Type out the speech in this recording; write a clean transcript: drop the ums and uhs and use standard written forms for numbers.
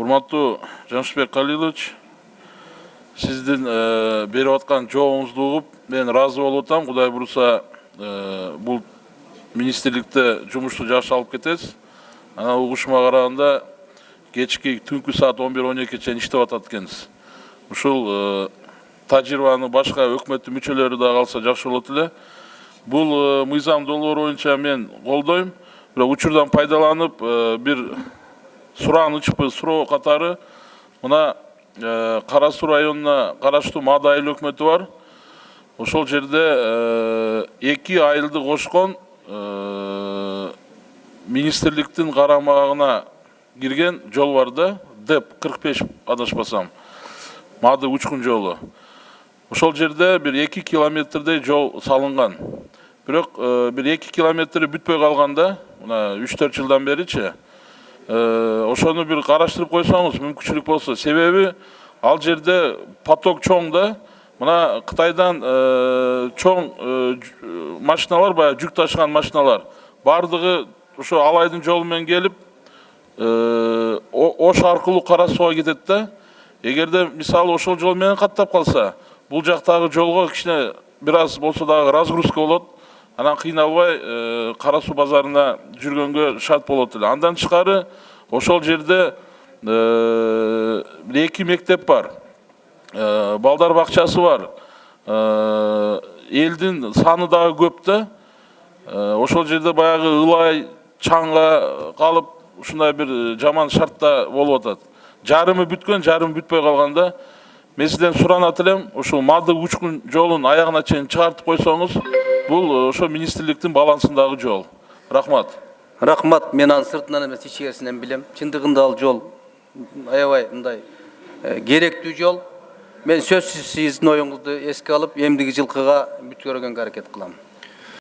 Урматтуу Жамшбек Калилович, сиздин берип аткан жообуңузду угуп, мен ыраазы болуп атам. Кудай буюрса, бул министрликте жумушту жакшы алып кетесиз. Анан угушума караганда кечки түнкү саат 11-12 чейин иштеп атат экенсиз. Ушул тажрыйбаны башка өкмөттүн мүчөлөрү да калса жакшы болот эле. Бул мыйзам долбоору боюнча мен колдойм. Бирок учурдан пайдаланып, бир суроо катары мына Кара Суу районуна караштуу Маада айыл өкмөтү бар. Ошол жерде 2 айылды кошкон министрликтин карамагына кирген жол бар да, ДЭП 45 адашпасам. Маада учкун жолу. Ошол жерде бир 2 километрдей жол салынган. Бирок бир 2 километри бүтпөй калганда, мына 3-4 жылдан беричи, ошону бир караштырып койсоңуз мүмкүнчүлүк болсо. Себеби ал жерде поток чоң да. Мына Кытайдан чоң машиналар, баягы жүк ташыган машиналар бардыгы ошо Алайдын жолу менен келип, Ош аркылуу Кара Сууга кетет да. Эгерде мисалы ошол жол менен каттап калса, бул жактагы жолго кичине бир аз болсо дагы разгрузка болот. Анан кыйналбай Кара Суу базарына жүргөнгө шарт болот эле. Андан тышкары ошол жерде 2 мектеп бар. Балдар бакчасы бар. Элдин саны дагы көп да. Ошол жерде баягы ылай чаңга калып, ушундай бир жаман шартта болуп атат. Жарымы бүткөн, жарымы бүтпөй калганда, мен сизден суранат элем, ушул Маада учкун жолун аягына чейин чыгартып койсоңуз, бул ошо министрликтин балансындагы жол. Рахмат. Рахмат, мен аны сыртынан эмес ичерисинен билем. Чындыгында ал жол аябай мындай керектүү жол. Мен сөзсүз сиздин оюңузду эске алып, эмдиги жылкыга бүткөргөнгө аракет кылам.